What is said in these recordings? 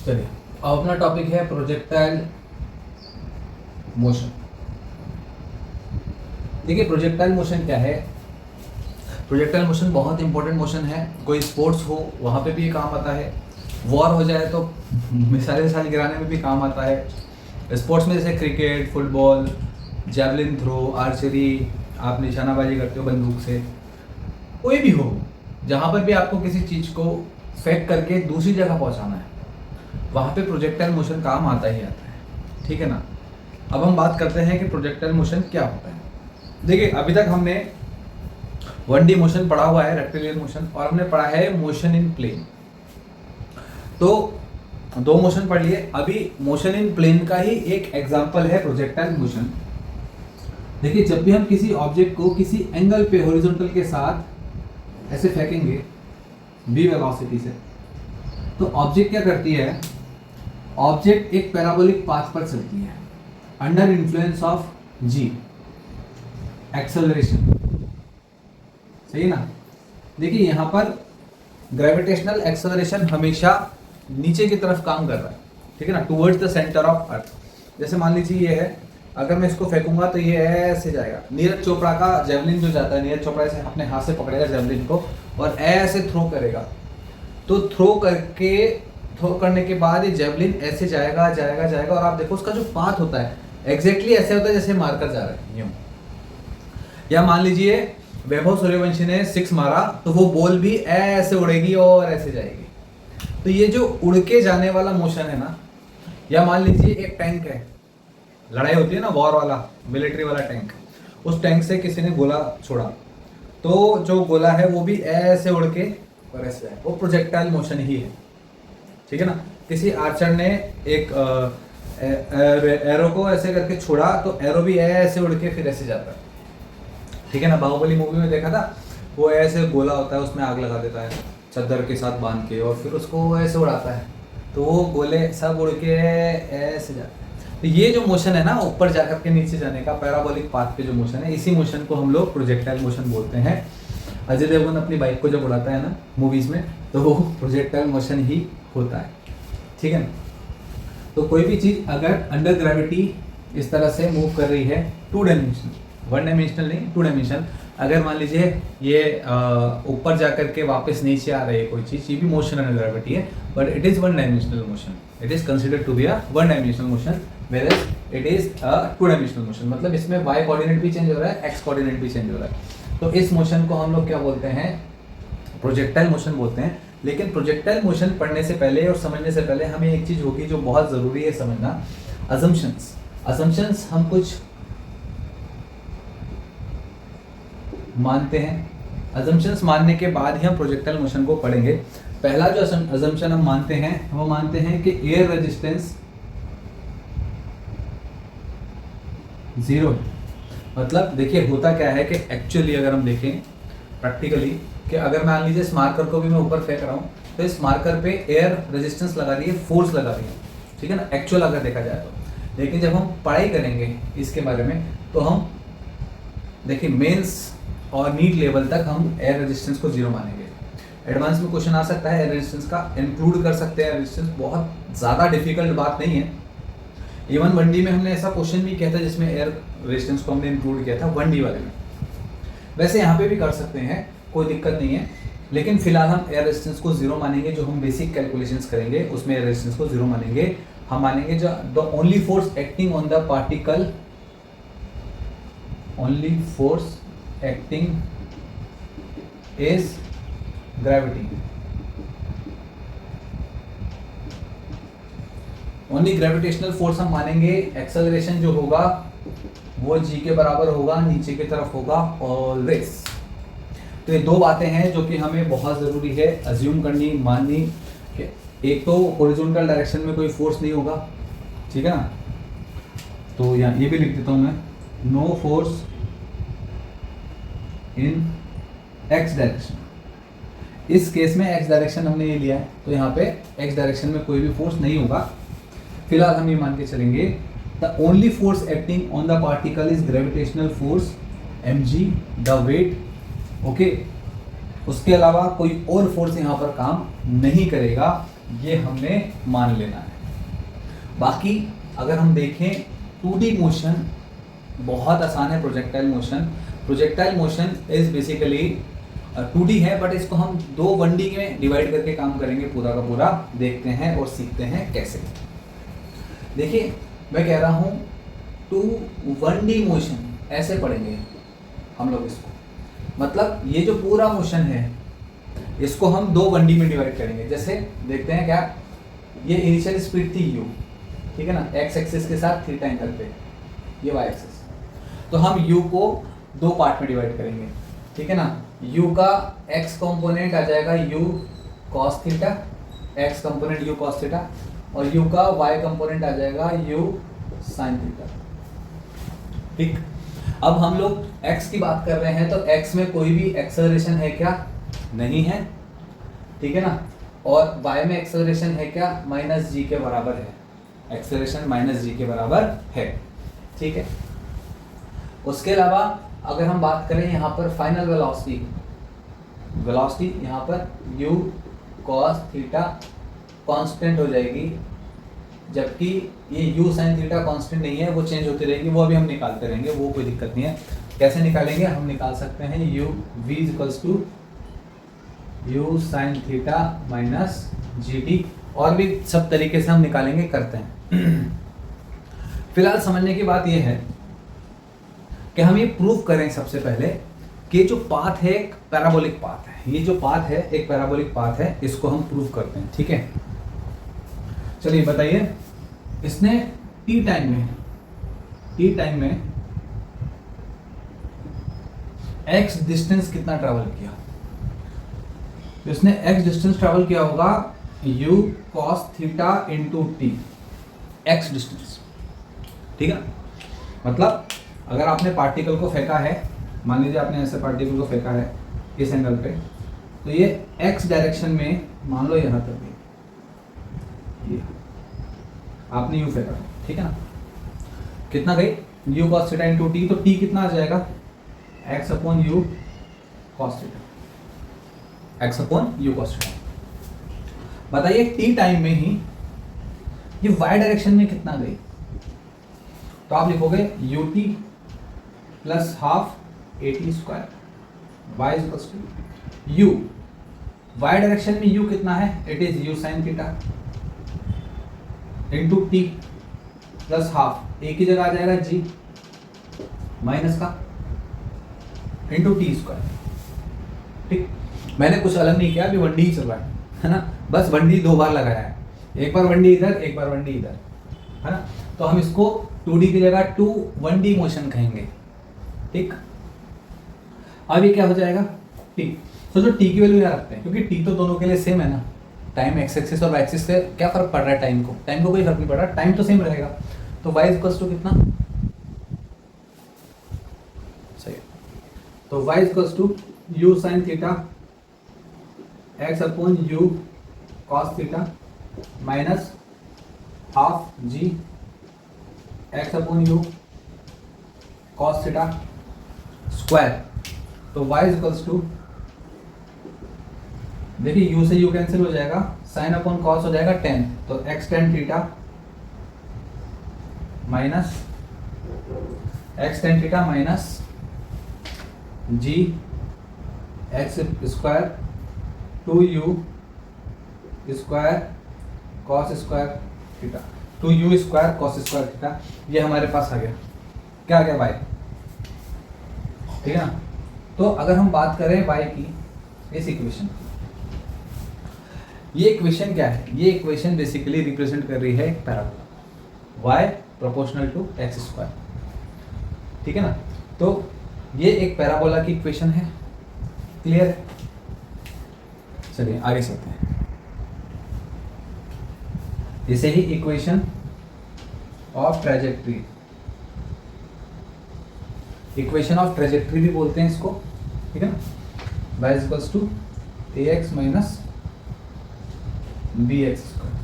चलिए, अब अपना टॉपिक है प्रोजेक्टाइल मोशन। देखिए, प्रोजेक्टाइल मोशन क्या है। प्रोजेक्टाइल मोशन बहुत इंपॉर्टेंट मोशन है। कोई स्पोर्ट्स हो वहाँ पे भी काम आता है, वॉर हो जाए तो मिसाइल गिराने में भी काम आता है। स्पोर्ट्स में जैसे cricket, football, javelin throw, archery, आप निशानाबाजी करते हो बंदूक से, कोई भी हो, जहाँ पर भी आपको किसी चीज़ को फेंक करके दूसरी जगह पहुँचाना है, वहाँ पे प्रोजेक्टाइल मोशन काम आता ही आता है। ठीक है ना। अब हम बात करते हैं कि प्रोजेक्टाइल मोशन क्या होता है। देखिए, अभी तक हमने 1D मोशन पढ़ा हुआ है, रेक्टिलिनियर मोशन, और हमने पढ़ा है मोशन इन प्लेन। तो दो मोशन पढ़ लिए। अभी मोशन इन प्लेन का ही एक एग्जांपल है प्रोजेक्टाइल मोशन। देखिए, जब भी हम किसी ऑब्जेक्ट को किसी एंगल पे हॉरिजॉन्टल के साथ ऐसे फेंकेंगे v वेलोसिटी से, तो ऑब्जेक्ट क्या करती है, ऑब्जेक्ट एक पैराबोलिक पाथ पर चलती है under influence of g, acceleration. सही ना। देखिए, यहां पर ग्रेविटेशनल एक्सेलरेशन हमेशा नीचे की तरफ काम कर रहा है, ठीक है ना, towards the centre of earth. जैसे मान लीजिए ये है, अगर मैं इसको फेंकूंगा तो ये ऐसे जाएगा। नीरज चोपड़ा का जेवलिन जो जाता है, नीरज चोपड़ा ऐसे अपने हाथ से पकड़ेगा जेवलिन को और ऐसे थ्रो करेगा, तो थ्रो करने के बाद ये जेवलिन ऐसे जाएगा जाएगा जाएगा, और आप देखो उसका जो पाथ होता है एग्जैक्टली ऐसे होता है जैसे मारकर जा रहा है यूं। या मान लीजिए वैभव सूर्यवंशी ने 6 मारा, तो वो बॉल भी ऐसे उड़ेगी और ऐसे जाएगी। तो ये जो उड़ के जाने वाला मोशन है ना, या मान लीजिए एक टैंक है, लड़ाई होती है ना, वॉर वाला, मिलिट्री वाला टैंक, उस टैंक से किसी ने गोला छोड़ा, तो जो गोला है वो भी ऐसे उड़ के और ऐसे जाए, वो प्रोजेक्टाइल मोशन ही है। ठीक है ना। किसी आर्चर ने एक एरो को ऐसे करके छोड़ा, तो एरो भी ऐसे उड़ के फिर ऐसे जाता है। ठीक है ना। बाहुबली मूवी में देखा था, वो ऐसे गोला होता है, उसमें आग लगा देता है चद्दर के साथ बांध के, और फिर उसको ऐसे उड़ाता है, तो वो गोले सब उड़ के ऐसे जाते हैं। तो ये जो मोशन है ना, ऊपर जाकर के नीचे जाने का, पैराबोलिक पाथ पे जो मोशन है, इसी मोशन को हम लोग प्रोजेक्टाइल मोशन बोलते हैं। अजय देवगन अपनी बाइक को जब उड़ाता है ना मूवीज में, तो वो प्रोजेक्टाइल मोशन ही होता है। ठीक है ना। तो कोई भी चीज अगर अंडर ग्रेविटी इस तरह से मूव कर रही है, 2 डायमेंशनल, 1 डायमेंशनल नहीं, 2 डायमेंशनल, अगर मान लीजिए ये ऊपर जाकर के वापस नीचे आ रही है कोई चीज, ये भी मोशन अंडर ग्रेविटी है, but it is 1 dimensional motion. It is considered to be a 1 dimensional motion, whereas it is a 2 dimensional motion. मतलब इसमें y कोऑर्डिनेट भी चेंज हो रहा है, x कोऑर्डिनेट भी चेंज हो रहा है। तो इस मोशन को हम लोग क्या बोलते हैं, प्रोजेक्टाइल मोशन बोलते हैं। लेकिन प्रोजेक्टाइल मोशन पढ़ने से पहले और समझने से पहले हमें एक चीज होगी जो बहुत जरूरी है समझना, असम्पशंस हम कुछ मानते हैं, असम्पशंस मानने के बाद ही हम प्रोजेक्टाइल मोशन को पढ़ेंगे। पहला जो असम्पशन हम मानते हैं, वो मानते हैं कि एयर रेजिस्टेंस 0 है। मतलब देखिए, होता क्या है कि एक्चुअली अगर हम देखें प्रैक्टिकली, कि अगर मान लीजिए इस मार्कर को भी मैं ऊपर फेंक रहा हूँ, तो इस मार्कर पे एयर रेजिस्टेंस लगा रही है, फोर्स लगा रही है। ठीक है ना, एक्चुअल अगर देखा जाए तो। लेकिन जब हम पढ़ाई करेंगे इसके बारे में, तो हम देखिए मेंस और नीट लेवल तक हम एयर रेजिस्टेंस को 0 मानेंगे। एडवांस में क्वेश्चन आ सकता है एयर रेजिस्टेंस का, इंक्लूड कर सकते हैं एयर रेजिस्टेंस, बहुत ज़्यादा डिफिकल्ट बात नहीं है। इवन 1D में हमने ऐसा क्वेश्चन भी किया था जिसमें एयर रेजिस्टेंस को हमने इंक्लूड किया था 1D वाले में। वैसे यहाँ पे भी कर सकते हैं, कोई दिक्कत नहीं है, लेकिन फिलहाल हम एयर रेजिस्टेंस को 0 मानेंगे। जो हम बेसिक कैलकुलेशंस करेंगे उसमें एयर रेजिस्टेंस को 0 मानेंगे। हम मानेंगे जो the only force acting on the particle, only force acting is gravity. Only gravitational force हम मानेंगे। एक्सेलरेशन जो होगा वो g के बराबर होगा, नीचे की तरफ होगा ऑलवेज। तो ये 2 बातें हैं जो कि हमें बहुत ज़रूरी है अज्यूम करनी, माननी, कि एक तो हॉरिजॉन्टल डायरेक्शन में कोई फोर्स नहीं होगा। ठीक है ना। तो यहाँ ये भी लिख देता हूँ मैं, no force in x direction. इस केस में x डायरेक्शन हमने ये लिया है, तो यहाँ पे x डायरेक्शन में कोई भी फोर्स नहीं होगा। फिलहाल हम ये मान के चलेंगे, the only force acting on the particle is gravitational force mg, the weight. Okay, उसके अलावा कोई और फोर्स यहाँ पर काम नहीं करेगा। ये हमने मान लेना है। बाकी अगर हम देखें 2D मोशन बहुत आसान है। Projectile motion is basically 2D है, बट इसको हम 2 1D में डिवाइड करके काम करेंगे पूरा का पूरा। देखते हैं और सीखते हैं कैसे। देखिए मैं कह रहा हूँ 2 1D मोशन ऐसे पढ़ेंगे हम लोग इसको, मतलब ये जो पूरा मोशन है इसको हम 2 1D में डिवाइड करेंगे। जैसे देखते हैं क्या, ये इनिशियल स्पीड थी u, ठीक है ना, x एक्सिस के साथ थीटा एंगल पे, ये y एक्सिस। तो हम u को 2 पार्ट में डिवाइड करेंगे, ठीक है ना। u का x कंपोनेंट आ जाएगा u cos theta, x component u cos theta, और u का y कंपोनेंट आ जाएगा u sin थीटा। ठीक, अब हम लोग x की बात कर रहे हैं तो x में कोई भी एक्सेलरेशन है क्या? नहीं है, ठीक है ना। और y में एक्सेलरेशन है क्या? माइनस जी के बराबर है, एक्सेलरेशन माइनस जी के बराबर है, ठीक है। उसके अलावा अगर हम बात करें यहाँ पर फाइनल वेलोसिटी यहाँ पर u cos थीटा कांस्टेंट हो जाएगी, जबकि ये u sin थीटा कांस्टेंट नहीं है, वो चेंज होती रहेगी, वो अभी हम निकालते रहेंगे, वो कोई दिक्कत नहीं है। कैसे निकालेंगे? हम निकाल सकते हैं u v equals to u sin theta minus gt, और भी सब तरीके से हम निकालेंगे, करते हैं। फिलहाल समझने की बात यह है कि हम ये प्रूव करें सबसे पहले कि जो पाथ है एक पैराबोलिक पाथ है। ये जो पाथ है एक पैराबोलिक पाथ है, इसको हम प्रूव करते हैं, ठीक है। चलिए बताइए, इसने t टाइम में x डिस्टेंस कितना ट्रैवल किया? इसने x डिस्टेंस ट्रैवल किया होगा u cos theta into T, x distance, ठीक है। मतलब अगर आपने पार्टिकल को फेंका है, मान लीजिए आपने ऐसे पार्टिकल को फेंका है इस एंगल पे, तो ये x डायरेक्शन में, मान लो यहाँ तक ये आपने u फेंका, ठीक है ना, कितना गई? u cos theta into T, तो t कितना आ जाएगा? x upon u cos theta, x upon u cos theta. बताइए t टाइम में ही ये y डायरेक्शन में कितना गई? तो आप लिखोगे ut plus half at square, y equals to u, y direction में u कितना है? It is u sin theta into t plus half, एक ही जगह आ जाएगा g माइनस का इंटू टी स्क्वायर, ठीक। मैंने कुछ अलग नहीं किया, अभी 1D ही चल रहा है ना, बस 1D 2 बार लगाया है, एक बार 1D इधर, एक बार 1D इधर, है ना। तो हम इसको 2D की जगह 2 1D मोशन कहेंगे, ठीक। अब ये क्या हो जाएगा? t। तो जो t की वैल्यू यहाँ रखते हैं, क्योंकि t तो दोनों के लिए सेम है ना, टाइम x एक्सिस और y एक्सिस से क्या फर्क पड़ रहा है? टाइम को कोई फर्क नहीं पड़ रहा, टाइम तो सेम रहेगा। तो y इक्वल्स टू कितना? सही, तो y equals to u sin theta x upon u cos theta minus half g x upon u cos theta square. तो y इक्वल्स टू, देखिए u से u कैंसिल हो जाएगा, साइन अपॉन कॉस हो जाएगा tan, तो x tan theta minus g x square 2u square cos square theta, 2u square cos square theta. ये हमारे पास आ गया, क्या आ गया? y, ठीक है ना। तो अगर हम बात करें y की, इस इक्वेशन की, ये इक्वेशन क्या है? ये इक्वेशन बेसिकली रिप्रेजेंट कर रही है एक parabola, y proportional to x square, ठीक है ना। तो ये एक पैराबोला की इक्वेशन है, क्लियर है? चलिए आगे चलते हैं। इसे ही equation of trajectory, equation of trajectory भी बोलते हैं इसको, ठीक है ना। y equals to ax minus bx square,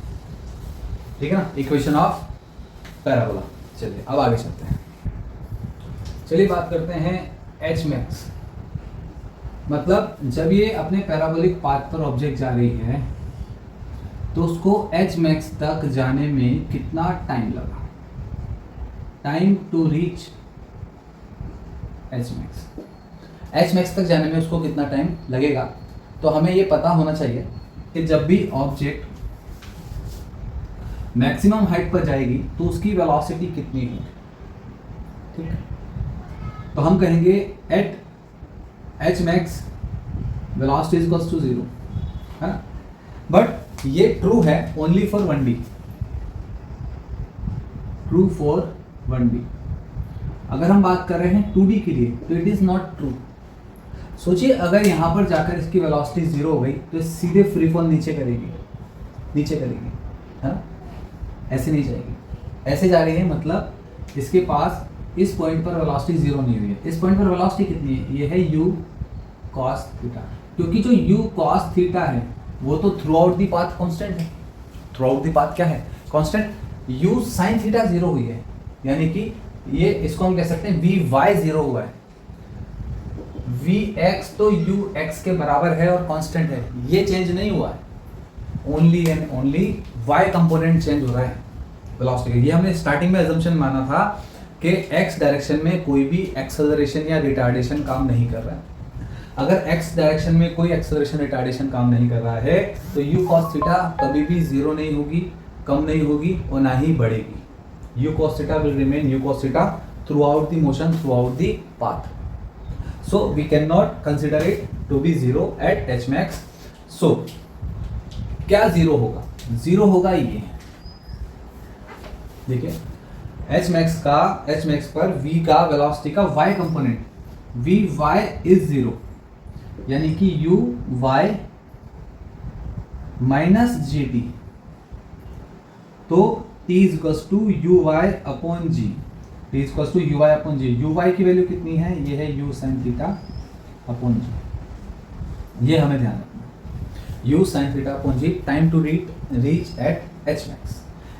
ठीक है ना, इक्वेशन ऑफ पैराबोला। चलिए अब आगे चलते हैं। चलिए बात करते हैं h मैक्स, मतलब जब ये अपने पैराबोलिक पाथ पर ऑब्जेक्ट जा रही है तो उसको एच मैक्स तक जाने में कितना टाइम लगा, time to reach H max, H max तक जाने में उसको कितना टाइम लगेगा। तो हमें ये पता होना चाहिए कि जब भी ऑब्जेक्ट मैक्सिमम हाइट पर जाएगी तो उसकी वेलोसिटी कितनी होगी, ठीक है। तो हम कहेंगे at H max velocity is equals to 0, है ना। बट ये ट्रू है only for 1D, true for 1D। अगर हम बात कर रहे हैं 2D के लिए तो इट इज नॉट ट्रू। सोचिए अगर यहां पर जाकर इसकी वेलोसिटी 0 हो गई तो सीधे फ्री फॉल नीचे करेगी, है ना, ऐसे नहीं जाएगी, ऐसे जा रही है, मतलब इसके पास इस पॉइंट पर वेलोसिटी 0 नहीं हुई है। इस पॉइंट पर वेलोसिटी कितनी है, ये है u cos थीटा, क्योंकि जो u cos थीटा है वो तो through out the path constant है। थ्रू आउट दी पाथ क्या है, कांस्टेंट। u sin थीटा 0 हुई है, यानी कि ये इसको हम कह सकते हैं vy 0 हुआ है। vx तो ux के बराबर है और कांस्टेंट है, ये चेंज नहीं हुआ है। Only and only y component change हो रहा है वेलोसिटी का। ये हमने स्टार्टिंग में अजम्पशन माना था कि x डायरेक्शन में कोई भी एक्सेलरेशन या रिटार्डेशन काम नहीं कर रहा है। अगर x डायरेक्शन में कोई एक्सेलरेशन रिटार्डेशन काम नहीं कर रहा है तो u cos थीटा कभी भी 0 नहीं होगी, कम नहीं होगी और ना ही बढ़ेगी। u cos theta will remain u cos theta through out the motion, through out the path. So we cannot consider it to be 0 at h max. So क्या 0 होगा, 0 होगा ये, देखिए h max पर v का वेलोसिटी का y component vy is 0, यानी कि uy माइनस gt, तो t is equals to uy upon g, t is equals to uy upon g। uy की वैल्यू कितनी है, ये है u sin theta upon g, ये हमें ध्यान रखना, u sin theta upon g। Time to reach at h max,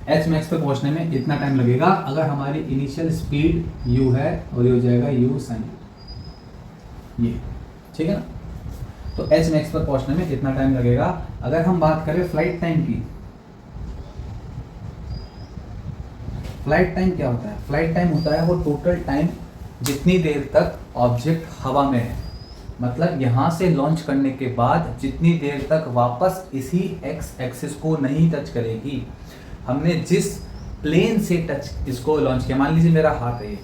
h max पे पहुंचने में इतना टाइम लगेगा अगर हमारी इनिशियल स्पीड u है और ये हो जाएगा u sin, ये ठीक है ना। तो h max पर पहुंचने में इतना टाइम लगेगा। अगर हम बात करें फ्लाइट टाइम की, फ्लाइट टाइम क्या होता है, फ्लाइट टाइम होता है वो टोटल टाइम जितनी देर तक ऑब्जेक्ट हवा में है, मतलब यहाँ से लॉन्च करने के बाद जितनी देर तक वापस इसी एक्स एक्सिस को नहीं टच करेगी। हमने जिस प्लेन से टच इसको लॉन्च किया, मान लीजिए मेरा हाथ है ये,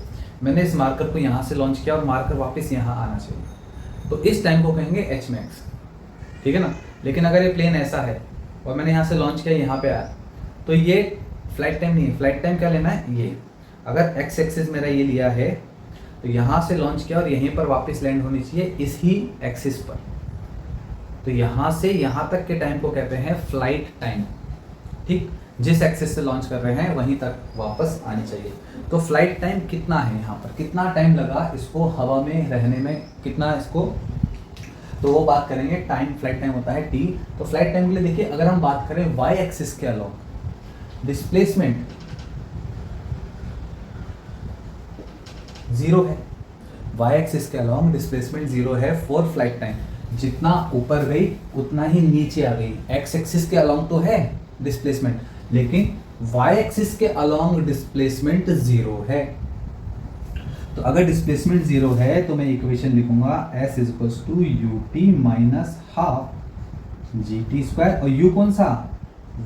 मैंने इस मार्कर को यहाँ से लॉन्च किया और मार्कर वापस यहाँ आना चाहिए, तो इस टाइम को कहेंगे एच मैक्स, ठीक है ना। लेकिन अगर ये प्लेन ऐसा है और मैंने यहाँ से लॉन्च किया, यहाँ पे आया, तो ये फ्लाइट टाइम नहीं है। फ्लाइट टाइम क्या लेना है, ये अगर एक्स एक्सिस मेरा ये लिया है तो यहाँ से लॉन्च किया और यहीं पर वापस लैंड होनी चाहिए इसी एक्सिस पर, तो यहाँ से यहाँ तक के टाइम को कहते हैं फ्लाइट टाइम, ठीक। जिस एक्सिस से लॉन्च कर रहे हैं वहीं तक वापस आनी चाहिए। तो फ्लाइट टाइम कितना है, यहाँ पर कितना टाइम लगा इसको हवा में रहने में, कितना इसको, तो वो बात करेंगे। टाइम, फ्लाइट टाइम होता है t। तो फ्लाइट टाइम के लिए देखिए, अगर हम बात करें y एक्सिस के अलावा डिस्प्लेसमेंट 0 है, y एक्सिस के अलावा डिस्प्लेसमेंट 0 है फॉर फ्लाइट टाइम। जितना ऊपर गई उतना ही नीचे आ गई। x एक्सिस के अलावा तो है डिस्प्लेसमेंट, लेकिन y एक्सिस के अलावा डिस्प्लेसमेंट 0 है। तो अगर डिस्प्लेसमेंट 0 है तो मैं इक्वेशन लिखूंगा s is equals to ut minus half gt square, और u कौन सा,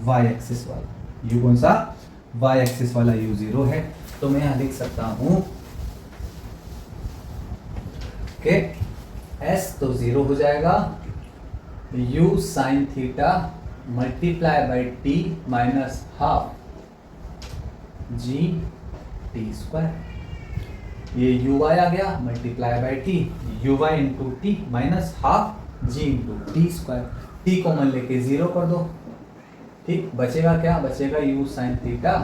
y एक्सिस वाला, u कौन सा, y एक्सिस वाला u 0 है। तो मैं यहां लिख सकता हूं कि s तो 0 हो जाएगा, u sine theta multiply by t minus half g t square, ये u y आ गया multiply by t, u y into t minus half g into t square. t common लेके 0 कर दो, ठीक। बचेगा क्या, बचेगा u sine theta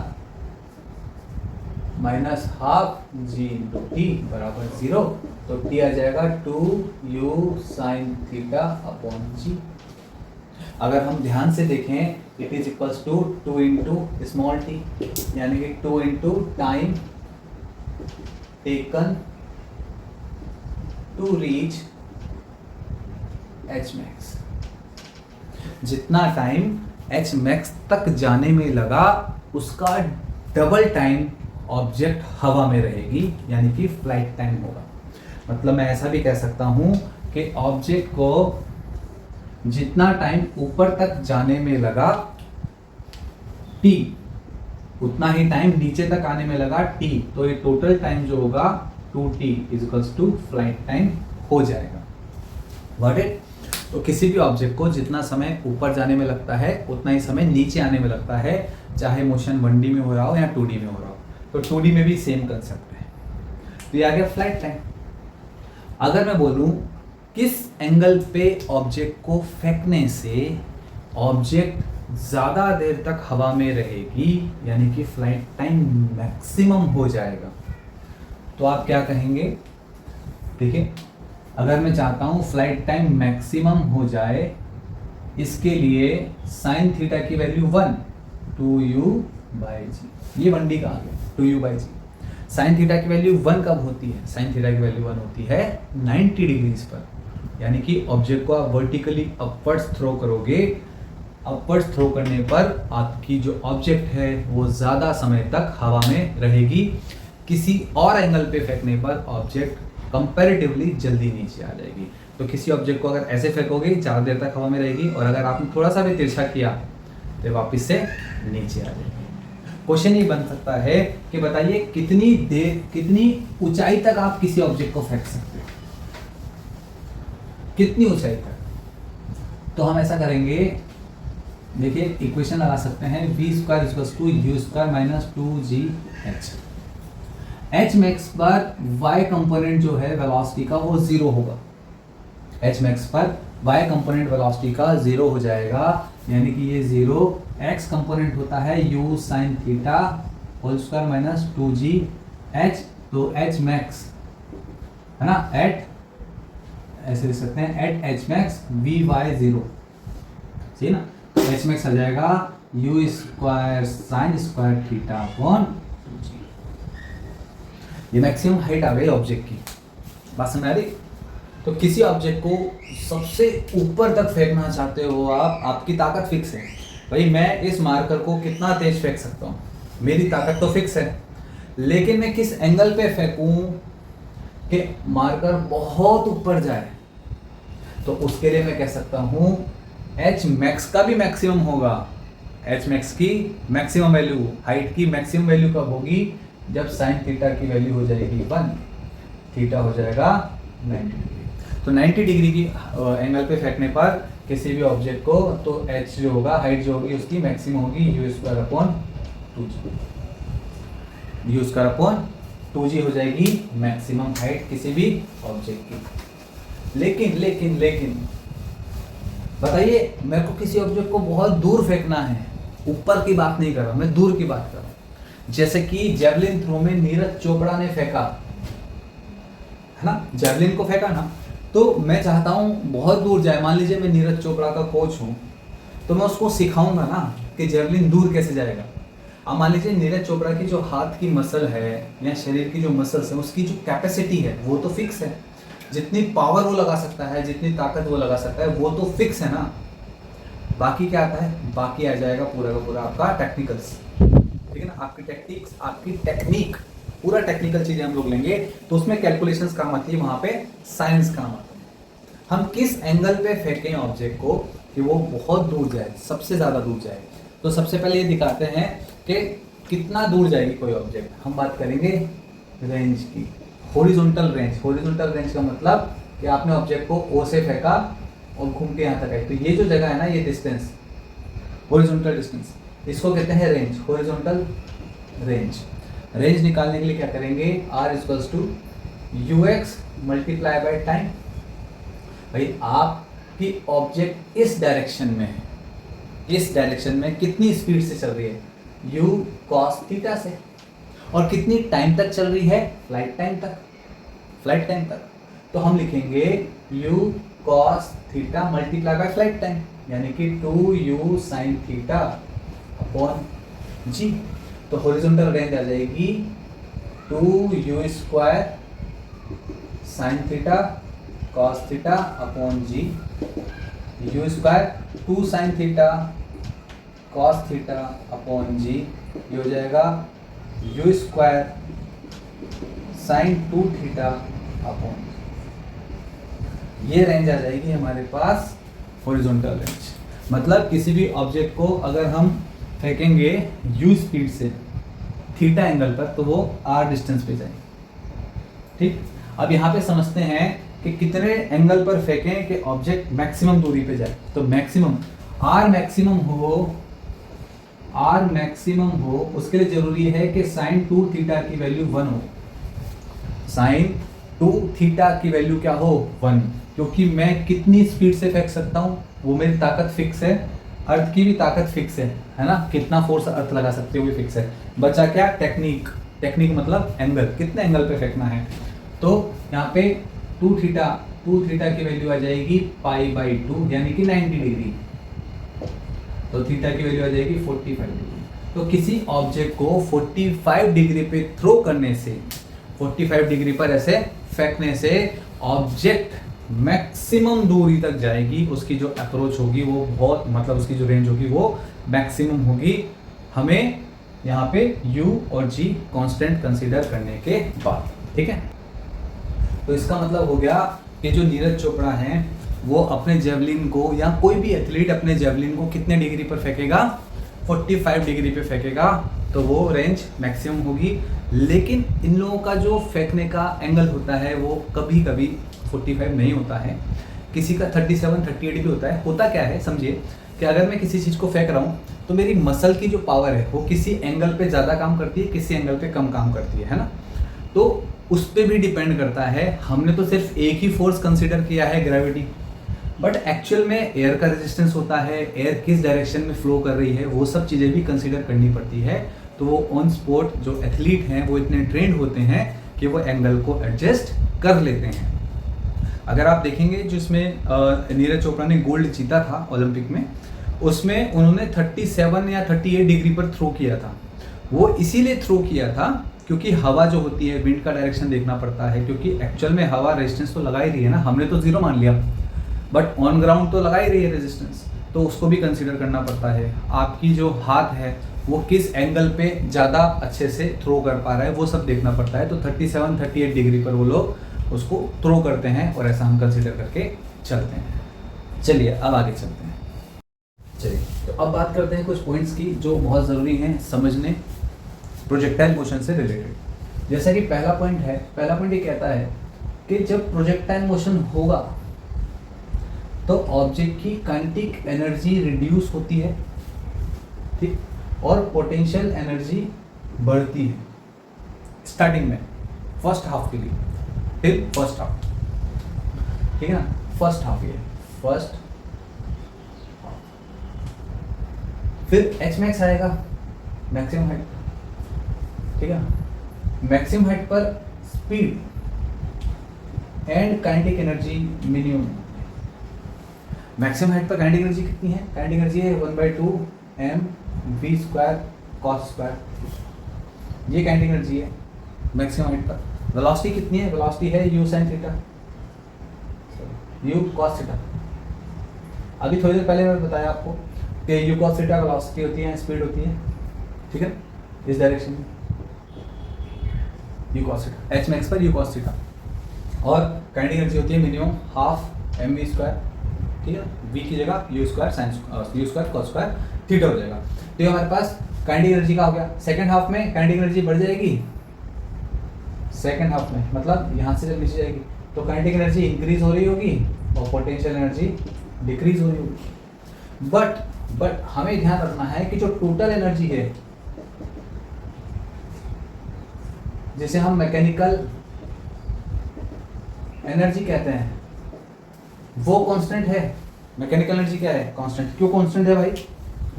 minus half g into t बराबर 0। तो t आ जाएगा 2u साइन थीटा अपॉन जी। अगर हम ध्यान से देखें, it is equals to 2 into small t, यानी कि 2 into time taken to reach H max. जितना टाइम एच मैक्स तक जाने में लगा उसका डबल टाइम ऑब्जेक्ट हवा में रहेगी, यानी कि फ्लाइट टाइम होगा। मतलब मैं ऐसा भी कह सकता हूं कि ऑब्जेक्ट को जितना टाइम ऊपर तक जाने में लगा t, उतना ही टाइम नीचे तक आने में लगा t, तो ये टोटल टाइम जो होगा 2t equals to flight time हो जाएगा। Got it? तो किसी भी ऑब्जेक्ट को जितना समय ऊपर जाने में लगता है उतना ही समय नीचे आने में लगता है, चाहे मोशन 1D में हो रहा हो या 2D में हो रहा हो। तो 2D में भी सेम कंसेप्ट है। तो ये आ गया फ्लाइट टाइम। अगर मैं बोलूं किस एंगल पे ऑब्जेक्ट को फेंकने से ऑब्जेक्ट ज़्यादा देर तक हवा में रहेगी, यानी कि फ्लाइट टाइम मैक्सिमम हो जाएगा, तो आप क्या कहेंगे? देखिए, अगर मैं चाहता हूं फ्लाइट टाइम मैक्सिमम हो जाए, इसके लिए साइन थीटा की वैल्यू 1 2u/g, ये 1D का आ गया 2u/g। साइन थीटा की वैल्यू 1 कब होती है? साइन थीटा की वैल्यू 1 होती है 90 डिग्रीज पर, यानी कि ऑब्जेक्ट को आप वर्टिकली अपवर्ड्स थ्रो करोगे, अपवर्ड्स थ्रो करने पर आपकी जो ऑब्जेक्ट है वो ज़्यादा समय तक हवा में रहेगी। किसी और एंगल पे फेंकने पर ऑब्जेक्ट कंपैरेटिवली जल्दी नीचे आ जाएगी। तो किसी ऑब्जेक्ट को अगर ऐसे फेंकोगे ज़्यादा देर तक हवा में रहेगी, और अगर आपने थोड़ा सा भी तिरछा किया तो वापस से नीचे आ जाएगी। क्वेश्चन ये बन सकता है कि बताइए कितनी देर, कितनी ऊंचाई तक आप किसी ऑब्जेक्ट को फेंक सकते हो, कितनी ऊंचाई तक? तो हम ऐसा करेंगे, देखिए इक्वेशन लगा सकते हैं v² = u² - 2gh। h max पर y कंपोनेंट जो है वेलोसिटी का वो 0 होगा। h मैक्स पर y कंपोनेंट वेलोसिटी का 0 हो जाएगा, यानी कि ये 0 x कंपोनेंट होता है u sin theta whole square - 2gh। तो h मैक्स है ना, एट ऐसे लिख सकते हैं एट h मैक्स vy0, सही ना। तो h मैक्स आ जाएगा u² sin square theta upon 2g। ये मैक्सिमम हाइट आ गई ऑब्जेक्ट की, बात समझ आ रही? तो किसी ऑब्जेक्ट को सबसे ऊपर तक फेंकना चाहते हो आप, आपकी ताकत फिक्स है भाई, मैं इस मार्कर को कितना तेज फेंक सकता हूँ, मेरी ताकत तो फिक्स है, लेकिन मैं किस एंगल पे फेंकूं कि मार्कर बहुत ऊपर जाए, तो उसके लिए मैं कह सकता हूँ h मैक्स का भी मैक्सिमम होगा। h मैक्स की मैक्सिमम वैल्यू, हाइट की मैक्सिमम वैल्यू कब होगी? जब साइन थीटा की वैल्यू हो जाएगी 1, थीटा हो जाएगा 90 डिग्री। तो 90 डिग्री की एंगल पे फेंकने पर किसी भी ऑब्जेक्ट को, तो h जो होगा, हाइट जो होगी उसकी मैक्सिमम होगी u²/2g हो जाएगी मैक्सिमम हाइट किसी भी ऑब्जेक्ट की। लेकिन बताइए, मेरे को किसी ऑब्जेक्ट को बहुत दूर फेंकना है, ऊपर की बात नहीं कर रहा, मैं दूर की बात कर रहा हूं। जैसे कि जेवलिन थ्रो में नीरज चोपड़ा ने फेंका है ना, जेवलिन को फेंका ना, तो मैं चाहता हूं बहुत दूर जाए। मान लीजिए मैं नीरज चोपड़ा का कोच हूं, तो मैं उसको सिखाऊंगा ना कि जेवलिन दूर कैसे जाएगा। अब मान लीजिए नीरज चोपड़ा की जो हाथ की मसल है या शरीर की जो मसल्स है, उसकी जो कैपेसिटी है वो तो फिक्स है, जितनी पावर वो लगा सकता है, जितनी ताकत वो लगा सकता है, वो तो फिक्स है ना। बाकी क्या आता है? बाकी आ जाएगा पूरा का पूरा आपका टेक्निकल्स, ठीक है ना, आपकी टेक्निक्स, आपकी टेक्निक, पूरा टेक्निकल चीजें हम लोग लेंगे, तो उसमें कैलकुलेशंस काम आती है, वहां पे साइंस काम आता है। हम किस एंगल पे फेंकें ऑब्जेक्ट को कि वो बहुत दूर जाए, सबसे ज्यादा दूर जाए। तो सबसे पहले ये दिखाते हैं कि कितना दूर जाएगी कोई ऑब्जेक्ट। हम बात करेंगे रेंज की, हॉरिजॉन्टल रेंज। हॉरिजॉन्टल रेंज का मतलब कि आपने ऑब्जेक्ट को ओ से फेंका और घूम के यहाँ तक आई, तो ये जो जगह है ना, ये डिस्टेंस, हॉरिजॉन्टल डिस्टेंस, इसको कहते हैं रेंज, हॉरिजॉन्टल रेंज। रेंज निकालने के लिए क्या करेंगे? r = ux × time. भाई आपकी ऑब्जेक्ट इस डायरेक्शन में है, इस डायरेक्शन में कितनी स्पीड से चल रही है? u cos थीटा से। और कितनी टाइम तक चल रही है? फ्लाइट टाइम तक, फ्लाइट टाइम तक। तो हम लिखेंगे u cos theta × flight time, यानी कि 2u sin theta upon g। तो हॉरिजॉन्टल रेंज आ जाएगी 2u² sin theta cos theta upon g, u², 2 sin theta cos theta upon g, ये हो जाएगा u square sine 2 theta upon, ये range आ जाएगी हमारे पास हॉरिजॉन्टल रेंज। मतलब किसी भी ऑब्जेक्ट को अगर हम फेंकेंगे u स्पीड से थीटा एंगल पर तो वो r डिस्टेंस पे जाएंगे। ठीक, अब यहाँ पे समझते हैं कि कितने एंगल पर फेंकें कि ऑब्जेक्ट मैक्सिमम दूरी पे जाए। तो मैक्सिमम r मैक्सिमम हो उसके लिए जरूरी है कि साइन 2 थीटा की वैल्यू 1 हो। साइन 2 थीटा की वैल्यू क्या हो 1, क्योंकि मैं कितनी स्पीड से फेंक सकता हूँ वो मेरी ताकत फिक्स है, अर्थ की भी ताकत फिक्स है ना, कितना फोर्स अर्थ लगा सकते हो वो फिक्स है। बचा क्या टेक्निक, टेक्निक मतलब एंगल, कितने एंगल पे फेंकना है। तो यहाँ पे 2 थीटा की वैल्यू आ जाएगी π/2 यानी कि 90 डिग्री, तो थीटा की वैल्यू आ जाएगी 45 डिग्री। तो किसी ऑब्जेक्ट को 45 डिग्री पे थ्रो करने से, 45 डिग्री पर ऐसे फेंकने से ऑब्जेक्ट मैक्सिमम दूरी तक जाएगी, उसकी जो अप्रोच होगी वो बहुत, मतलब उसकी जो रेंज होगी वो मैक्सिमम होगी, हमें यहाँ पे u और g कांस्टेंट कंसीडर करने के बाद। ठीक है, तो इसका मतलब हो गया कि जो नीरज चोपड़ा हैं वो अपने जेवलिन को, या कोई भी एथलीट अपने जेवलिन को कितने डिग्री पर फेंकेगा 45 डिग्री पे फेंकेगा, तो वो रेंज मैक्सिमम होगी। लेकिन इन लोगों का जो फेंकने का एंगल होता है वो कभी कभी 45 नहीं होता है, किसी का 37 38 भी होता है। होता क्या है समझिए कि अगर मैं किसी चीज़ को फेंक रहा हूँ तो मेरी मसल की जो पावर है वो किसी एंगल पे ज़्यादा काम करती है, किसी एंगल पे कम काम करती है ना। तो उस पर भी डिपेंड करता है। हमने तो सिर्फ एक ही फोर्स कंसिडर किया है ग्रेविटी, बट एक्चुअल में एयर का रेजिस्टेंस होता है, एयर किस डायरेक्शन में फ्लो कर रही है, वो सब चीज़ें भी कंसिडर करनी पड़ती है। तो वो ऑन स्पॉट जो एथलीट हैं वो इतने ट्रेंड होते हैं कि वो एंगल को एडजस्ट कर लेते हैं। अगर आप देखेंगे जिसमें नीरज चोपड़ा ने गोल्ड जीता था ओलंपिक में, उसमें उन्होंने 37 या 38 डिग्री पर थ्रो किया था। वो इसीलिए थ्रो किया था क्योंकि हवा जो होती है, विंड का डायरेक्शन देखना पड़ता है, क्योंकि एक्चुअल में हवा रेजिस्टेंस तो लगा ही रही है ना, हमने तो जीरो मान लिया, बट ऑन ग्राउंड तो लगा ही रही है रेजिस्टेंस, तो उसको भी कंसीडर करना पड़ता है। आपकी जो हाथ है वो किस एंगल पे ज़्यादा अच्छे से थ्रो कर पा रहा है वो सब देखना पड़ता है। तो 37 38 डिग्री पर वो लोग उसको थ्रो करते हैं और ऐसा हम कंसीडर करके चलते हैं। चलिए अब आगे चलते हैं। चलिए तो अब बात करते हैं कुछ पॉइंट्स की जो बहुत ज़रूरी हैं समझने प्रोजेक्टाइल मोशन से रिलेटेड। जैसा कि पहला पॉइंट ये कहता है कि जब प्रोजेक्टाइल मोशन होगा तो ऑब्जेक्ट की काइनेटिक एनर्जी रिड्यूस होती है, ठीक, और पोटेंशियल एनर्जी बढ़ती है स्टार्टिंग में, फर्स्ट हाफ के लिए, टिल फर्स्ट हाफ, ठीक है ना, फर्स्ट हाफ ये फर्स्ट हाफ। फिर एच मैक्स आएगा, मैक्सिमम हाइट, ठीक है, मैक्सिमम हाइट पर speed and kinetic energy minimum. Maximum height पर काइनेटिक एनर्जी कितनी है? काइनेटिक एनर्जी है 1/2 mv² cos², ये काइनेटिक एनर्जी है मैक्सिमम हाइट पर। वेलोसिटी कितनी है? वेलोसिटी है u sin theta, u cos theta. अभी थोड़ी देर पहले मैंने बताया आपको कि u cos थीटा वेलोसिटी होती है, स्पीड होती है, ठीक है, इस डायरेक्शन में u cos theta, h max पर u cos थीटा, और काइनेटिक एनर्जी होती है मिनिमम हाफ mv², ठीक है, v की जगह u² sin cos² थीटा हो जाएगा। तो ये हमारे पास काइनेटिक एनर्जी का हो गया। सेकंड हाफ में काइनेटिक एनर्जी बढ़ जाएगी, सेकंड हाफ में मतलब यहाँ से जब नीचे जाएगी तो काइनेटिक एनर्जी इंक्रीज हो रही होगी और पोटेंशियल एनर्जी डिक्रीज हो रही होगी। बट हमें ध्यान रखना है कि जो टोटल एनर्जी है, जिसे हम मैकेनिकल एनर्जी कहते हैं, वो कांस्टेंट है। मैकेनिकल एनर्जी क्या है? कांस्टेंट। क्यों कांस्टेंट है भाई?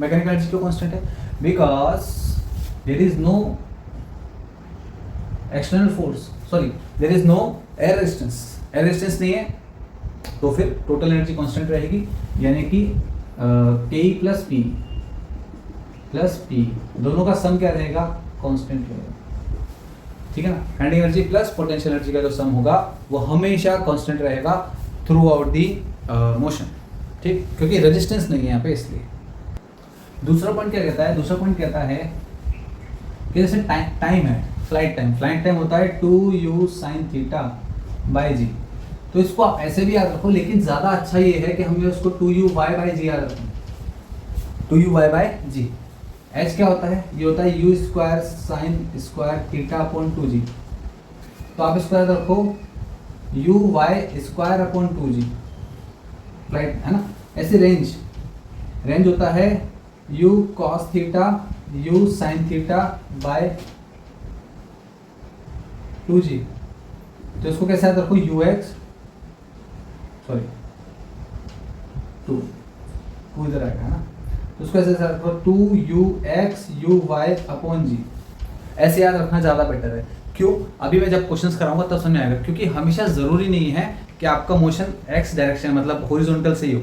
मैकेनिकल एनर्जी क्यों कांस्टेंट है? Because there is no external force, sorry there is no air resistance, air resistance नहीं है तो फिर टोटल एनर्जी कांस्टेंट रहेगी, यानी कि Ke प्लस P दोनों का सम क्या रहेगा? कांस्टेंट रहेगा, ठीक है ना। Kinetic energy plus potential energy का जो सम होगा वो हमेशा कांस्टेंट रहेगा थ्रू आउट दी मोशन, ठीक, क्योंकि रेजिस्टेंस नहीं है यहाँ पे इसलिए। दूसरा पॉइंट क्या कहता है, दूसरा पॉइंट कहता है कि जैसे टाइम है, फ्लाइट टाइम होता है 2u sin थीटा बाई जी। तो इसको आप ऐसे भी याद रखो, लेकिन ज़्यादा अच्छा ये है कि हमें उसको 2u y बाई जी याद रखें, 2u y by ji. H क्या होता है, ये होता है u square sine square theta upon 2g। तो आप इसको याद रखो u y square upon 2g, flight है ना। ऐसे रेंज होता है u cos theta u sin theta by 2g। तो इसको कैसे याद रखो, ux सॉरी 2 इधर आएगा है ना, तो उसको ऐसे याद रखो 2ux uy अपॉन g। ऐसे याद रखना ज़्यादा बेटर है। क्यों, अभी मैं जब क्वेश्चंस कराऊंगा तब समझ में आएगा, क्योंकि हमेशा ज़रूरी नहीं है कि आपका मोशन x डायरेक्शन मतलब हॉरिजॉन्टल से ही हो।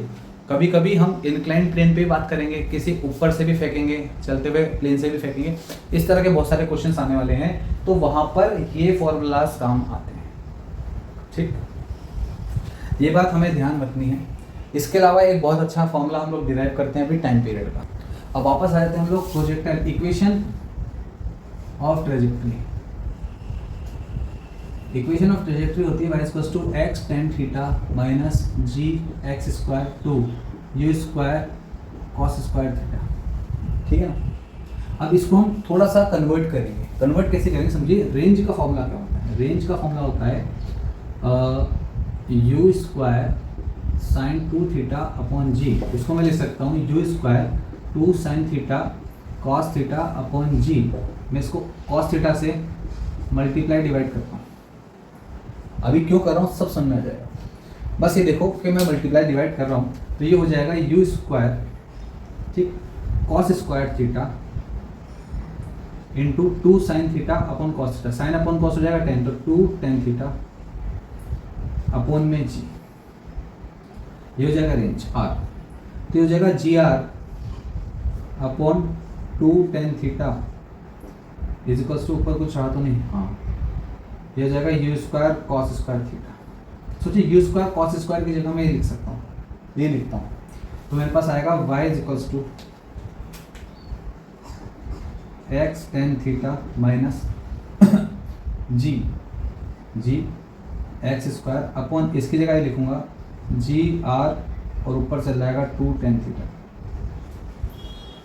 कभी कभी हम इंक्लाइन प्लेन पे भी बात करेंगे, किसी ऊपर से भी फेंकेंगे, चलते हुए प्लेन से भी फेंकेंगे। इस तरह के बहुत सारे क्वेश्चंस आने वाले हैं, तो वहाँ पर ये फॉर्मूलाज काम आते हैं। ठीक, ये बात हमें ध्यान रखनी है। इसके अलावा एक बहुत अच्छा फॉर्मूला हम लोग डिराइव करते हैं अभी टाइम पीरियड का। अब वापस आ जाते हैं हम लोग projectile equation of trajectory. Equation of trajectory होती है y equals to x tan theta minus g x square two u square cos square theta. ठीक है ना। अब इसको हम थोड़ा सा कन्वर्ट करेंगे। कन्वर्ट कैसे करेंगे समझिए। रेंज का फॉर्मूला क्या होता है, रेंज का फॉर्मूला होता है u square sine 2 theta upon g. इसको मैं लिख सकता हूँ u square 2 sine theta cos theta upon g. मैं इसको कॉस थीटा से मल्टीप्लाई डिवाइड करता हूँ। अभी क्यों कर रहा हूँ सब समझ में आ जाएगा। बस ये देखो कि मैं मल्टीप्लाई डिवाइड कर रहा हूँ, तो ये हो जाएगा यू स्क्वायर ठीक cos square theta into 2 sine theta upon cos theta. Sine upon cos हो जाएगा 10, तो 2 tan थीटा अपॉन में जी। ये हो जाएगा रेंज आर, तो ये हो जाएगा g R upon 2 tan theta is equals to, ऊपर कुछ रहा तो नहीं, हाँ ये हो जाएगा u square cos square theta. सोचिए यू स्क्वायर कॉस स्क्वायर की जगह मैं ये लिख सकता हूँ, ये लिखता हूँ, तो मेरे पास आएगा y is equals to x tan theta minus g x square upon, इसकी जगह ये लिखूंगा जी आर और ऊपर चल जाएगा 2 tan थीटा।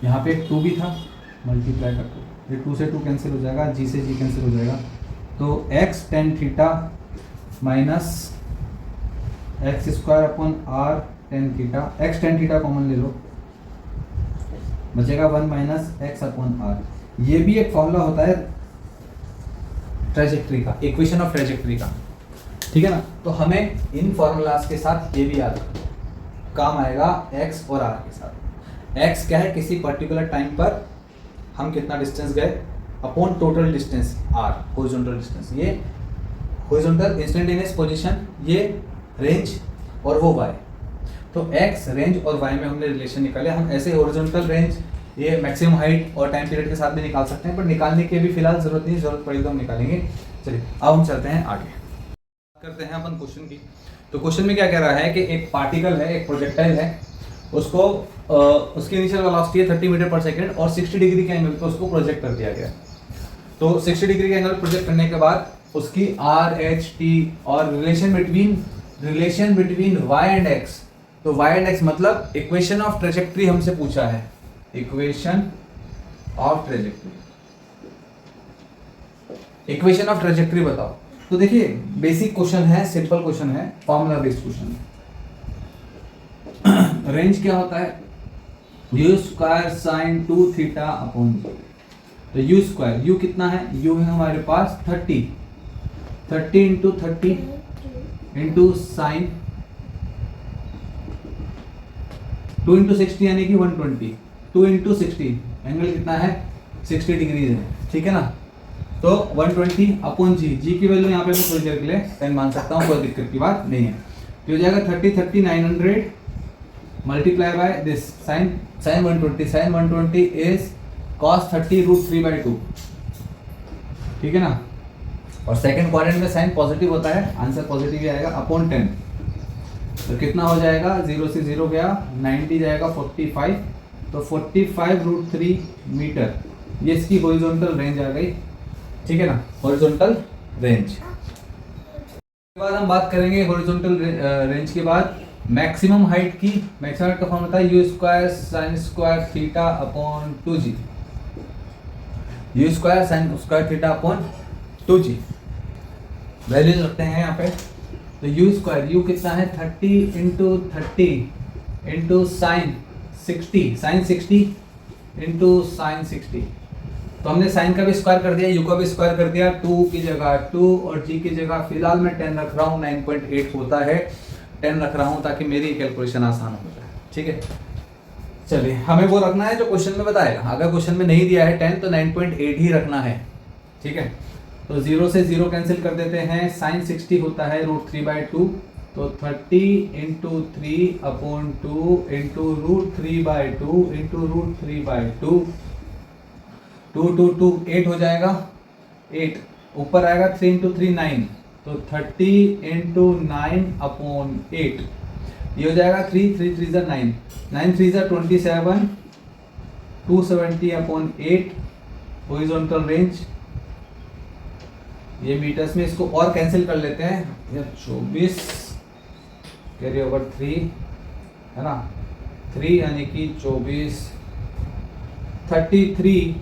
यहाँ पे एक 2 भी था, मल्टीप्लाई कर दो, ये 2 से 2 कैंसिल हो जाएगा, जी से जी कैंसिल हो जाएगा, तो x tan theta minus x square upon R tan theta. x tan theta common ले लो, बचेगा 1 माइनस एक्स अपॉन आर। ये भी एक फॉर्मूला होता है ट्रेजेक्ट्री का, इक्वेशन ऑफ ट्रेजेक्ट्री का। ठीक है ना। तो हमें इन फॉर्मूलाज के साथ ये भी याद रखना, काम आएगा x और r के साथ। x क्या है, किसी पर्टिकुलर टाइम पर हम कितना डिस्टेंस गए upon total distance r, horizontal distance, ये हॉरिजॉन्टल इंस्टेंटेनियस पोजीशन, ये रेंज और वो y। तो x रेंज और y में हमने रिलेशन निकाले। हम ऐसे हॉरिजॉन्टल रेंज, ये मैक्सिमम हाइट और टाइम पीरियड के साथ भी निकाल सकते हैं, पर निकालने की अभी फिलहाल जरूरत नहीं, जरूरत पड़ी तो हम निकालेंगे। चलिए अब हम चलते हैं आगे, करते हैं अपन क्वेश्चन की। तो क्वेश्चन में क्या कह रहा है कि एक पार्टिकल है, एक प्रोजेक्टाइल है, उसको उसकी इनिशियल वेलोसिटी है 30 मीटर पर सेकंड और 60 डिग्री के एंगल पे उसको प्रोजेक्ट कर दिया गया। तो 60 डिग्री के एंगल प्रोजेक्ट करने के बाद उसकी आर एच टी और relation between y and x। तो y एंड x मतलब इक्वेशन ऑफ ट्रेजेक्ट्री हमसे पूछा है, equation of trajectory, equation of trajectory बताओ। तो देखिए बेसिक क्वेश्चन है, सिंपल क्वेश्चन है, फॉर्मूला बेस्ड क्वेश्चन है। रेंज क्या होता है, u square sine 2 theta upon g. तो यू स्क्वायर, यू कितना है, यू है हमारे पास 30 इंटू 30 इंटू साइन 2 इंटू 60 यानी कि 120, 2 इंटू 60 एंगल कितना है 60 डिग्री है। ठीक है ना। तो 120 अपॉन जी, जी की वैल्यू यहाँ पे मैं थोड़ी देर के लिए 10 मान सकता हूँ, कोई दिक्कत की बात नहीं है। तो हो जाएगा 30 900 multiply by this sine 120 is cos 30 √3/2। ठीक है ना। और सेकंड क्वाड्रेंट में साइन पॉजिटिव होता है, आंसर पॉजिटिव ही आएगा, अपॉन 10। तो कितना हो जाएगा, 0 से 0 गया, 90 जाएगा 45 तो 45√3 मीटर, ये इसकी हॉरिजॉन्टल रेंज आ गई, ठीक है ना, हॉरिजॉन्टल रेंज। के बाद हम बात करेंगे हॉरिजॉन्टल रेंज के बाद मैक्सिमम हाइट की। मैक्सिमम हाइट का फॉर्म होता है u square sine square theta upon 2g, you square sine square theta upon 2g। Values रखते हैं यहाँ पे, तो यू स्क्वायर, यू कितना है 30 into 30 into sine 60, sine 60 into sine 60। तो हमने साइन का भी स्क्वायर कर दिया, यू का भी स्क्वायर कर दिया, 2 की जगह 2 और जी की जगह फिलहाल मैं 10 रख रहा हूँ, 9.8 होता है, 10 रख रहा हूँ ताकि मेरी कैलकुलेशन आसान हो जाए, ठीक है। चलिए, हमें वो रखना है जो क्वेश्चन में बताएगा। अगर क्वेश्चन में नहीं दिया है 10 तो 9.8 ही रखना है, ठीक है। तो 0 से 0 कैंसिल कर देते हैं, साइन 60 होता है √3/2, तो 30 इंटू 3 अपॉन 2 इंटू √3/2 इंटू √3/2, 2 2 2 8 हो जाएगा, 8 ऊपर आएगा, 3 इंटू 3 9, तो 30 इंटू 9 अपॉन 8, ये हो जाएगा 3 3 3 ज़ा 9, 9 3 ज़ा 27, 270 अपॉन 8 हॉरिजॉन्टल रेंज। ये मीटर्स में, इसको और कैंसिल कर लेते हैं, ये 24 कैरी ओवर 3 है ना, 3 यानी कि 24, 33.3,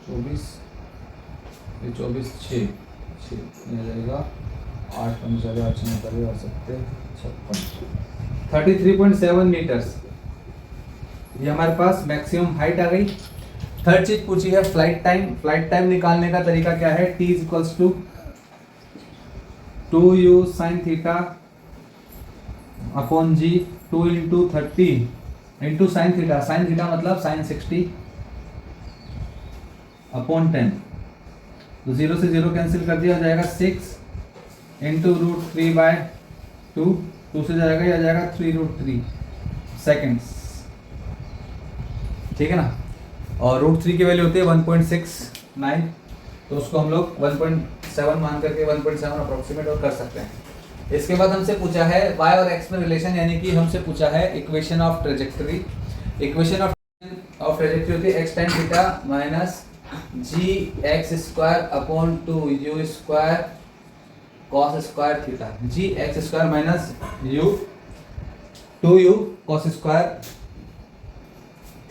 24 6 आ जाएगा, 8 पंचाले 8 निकाले आ सकते 56, 33.7 मीटर्स, ये हमारे पास मैक्सिमम हाइट आ गई। थर्ड चीज पूछी है फ्लाइट टाइम। फ्लाइट टाइम निकालने का तरीका क्या है, t equals to 2u sine theta upon g, 2 into 30 into sine theta मतलब साइन 60 अपॉन 10, तो 0 से 0 कैंसिल कर दिया, हो जाएगा 6 इंटू √3/2, 2 से जाएगा, यह जाएगा 3√3 सेकेंड्स, ठीक है ना। और √3 की वैल्यू होती है 1.69, तो उसको हम लोग 1.7 मान करके 1.7 अप्रोक्सीमेट और कर सकते हैं। इसके बाद हमसे पूछा है y और x में रिलेशन, यानी कि हमसे पूछा है equation of trajectory. Equation of trajectory होती है x tan theta minus g x square upon 2 u square cos square theta, g x square minus u 2u cos square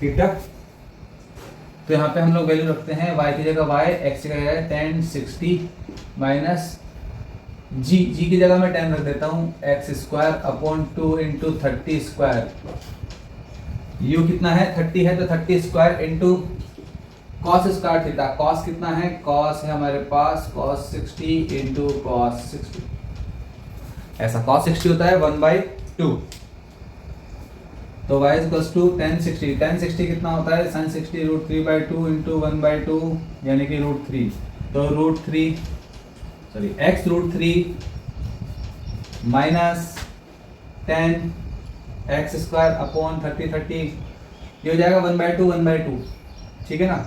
theta. तो यहाँ पे हम लोग वैल्यू रखते हैं, y की जगह y, x की जगह tan 60 माइनस जी की जगह मैं 10 रख देता हूँ, x square upon 2 into 30 square, u कितना है 30 है, तो 30 square into cos square theta, cos कितना है, कॉस है हमारे पास cos 60 इंटू कॉस 60, ऐसा cos 60 होता है 1/2, तो y इक्वल्स टू tan 60 कितना होता है, sin 60 √3/2 इंटू 1/2 यानी कि √3, तो x √3 minus 10 x square upon 30 ये हो जाएगा 1/2, ठीक है ना।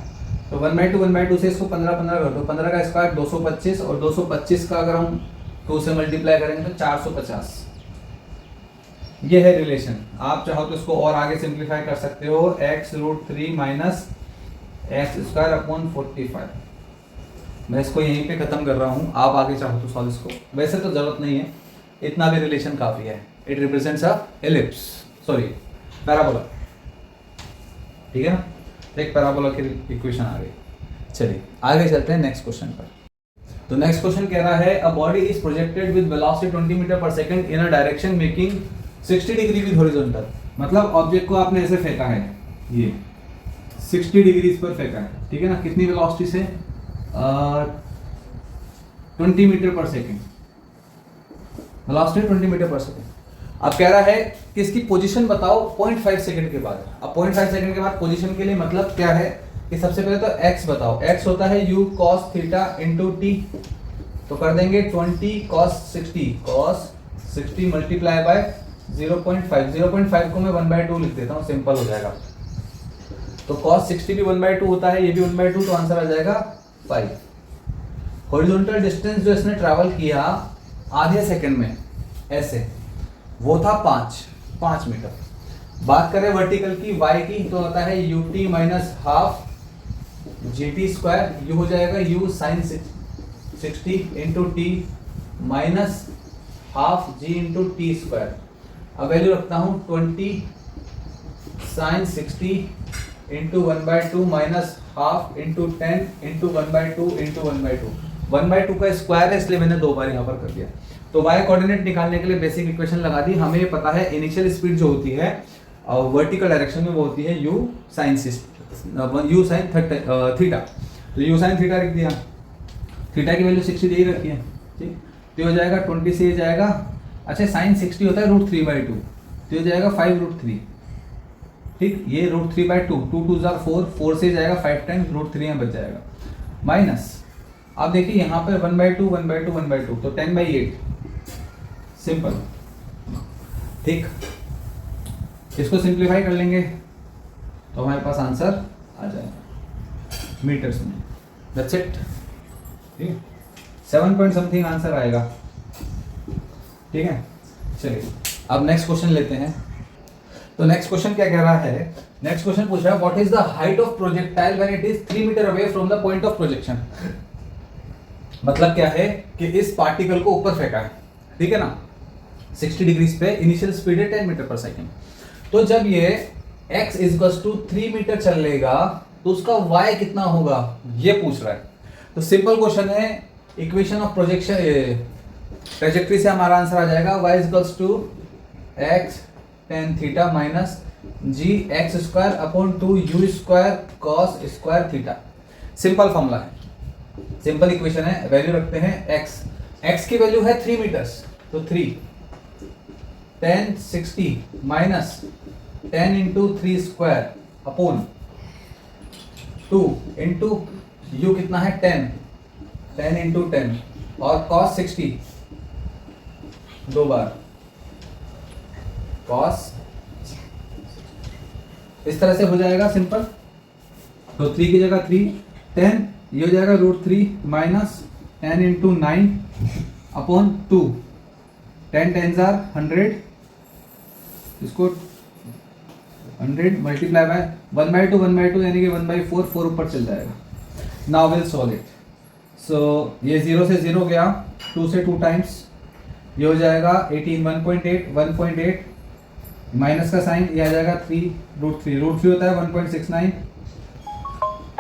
तो 1/2 से इसको 15 कर दो, 15 का स्क्वायर 225, और 225 का अगर हम 2 से मल्टीप्लाई करेंगे तो 450, ये है रिलेशन। आप चाहो तो इसको और आगे सिंप्लीफाई कर सकते हो, x √3 minus x square upon 45। मैं इसको यहीं पे खत्म कर रहा हूँ, आप आगे चाहो तो सॉल्व इसको, वैसे तो जरूरत नहीं है, इतना भी रिलेशन काफी है। It represents a ellipse, sorry parabola, ठीक है ना। एक पैराबोला की इक्वेशन आ गई। चलिए आगे चलते हैं नेक्स्ट क्वेश्चन पर। तो नेक्स्ट क्वेश्चन कह रहा है, a body is projected with velocity 20 metre per second in a direction making 60 degree with horizontal. मतलब ऑब्जेक्ट को आपने ऐसे फेंका है, ये 60 डिग्री पर फेंका है, ठीक है ना। कितनी वेलोसिटी से, 20 मीटर पर सेकेंड, वेलोसिटी 20 मीटर पर सेकेंड। अब कह रहा है कि इसकी पोजीशन बताओ 0.5 सेकंड के बाद। अब 0.5 सेकंड के बाद पोजीशन के लिए मतलब क्या है कि सबसे पहले तो x बताओ, x होता है u cos theta into t, तो कर देंगे 20 cos 60 मल्टीप्लाई बाय 0.5 को मैं 1/2 लिख देता हूँ, सिंपल हो जाएगा। तो cos 60 भी 1/2 होता है, ये भी 1/2, तो आंसर आ जाएगा 5। हॉरिजॉन्टल डिस्टेंस जो इसने ट्रैवल किया आधे सेकंड में ऐसे, वो था 5 मीटर। बात करें वर्टिकल की y की तो आता है ut minus half gt square, u हो जाएगा u sine 60 into t minus half g into t square. अब वैल्यू रखता हूँ 20 sine 60 into 1/2 minus half into 10 into 1/2 into 1/2। 1/2 का स्क्वायर है इसलिए मैंने 2 बार यहाँ पर कर दिया। तो y कोऑर्डिनेट निकालने के लिए बेसिक इक्वेशन लगा दी। हमें पता है इनिशियल स्पीड जो होती है वर्टिकल डायरेक्शन में वो होती है u साइन थीटा। तो u साइन थीटा लिख दिया, थीटा की वैल्यू 60 दे ही रखी है, ठीक। तो हो जाएगा 20 से ये जाएगा, अच्छा साइन 60 होता है √3/2, तो ये जाएगा 5√3, ठीक। ये √3/2, 2 2 जार 4, 4 से जाएगा 5 टाइम्स √3 यहाँ बच जाएगा, माइनस आप देखिए यहाँ पर 1/2 1/2 1/2 तो 10/8, सिंपल, ठीक। इसको सिंप्लीफाई कर लेंगे तो हमारे पास आंसर आ जाएगा मीटर्स में। दैट्स इट, ठीक, 7 पॉइंट समथिंग आंसर आएगा, ठीक है। चलिए अब नेक्स्ट क्वेश्चन लेते हैं। तो नेक्स्ट क्वेश्चन क्या कह रहा है, नेक्स्ट क्वेश्चन पूछ रहा है what is the height of projectile when it is 3 metre away from the point of projection. मतलब क्या है कि इस पार्टिकल को ऊपर फेंका है, ठीक है ना, 60 डिग्रीज पे, इनिशियल स्पीड है 10 मीटर पर सेकेंड। तो जब ये x इक्वल्स टू 3 मीटर चलेगा तो उसका y कितना होगा ये पूछ रहा है। तो सिंपल क्वेश्चन है, इक्वेशन ऑफ प्रोजेक्शन ट्रेजेक्ट्री से हमारा आंसर आ जाएगा y equals to x tan theta minus g x square upon 2 u square cos square theta. Simple formula है, सिंपल इक्वेशन है। वैल्यू रखते हैं x की वैल्यू है 3 मीटर्स, तो 3 tan 60 minus 10 into 3 square upon 2 into you कितना है 10 into 10 और cos 60 2 बार cos, इस तरह से हो जाएगा सिंपल। तो 3 की जगह 3 10, ये हो जाएगा √3 माइनस 10 इंटू 9 अपॉन 2, 10 10 जार 100, इसको 100 मल्टीप्लाई बाय 1/2 यानी कि 1/4, 4 ऊपर चल जाएगा। Now will solve it. So ये 0 से 0 गया, 2 से 2 टाइम्स, ये हो जाएगा 18 1.8 माइनस का साइन, ये आ जाएगा 3√3 होता है 1.69,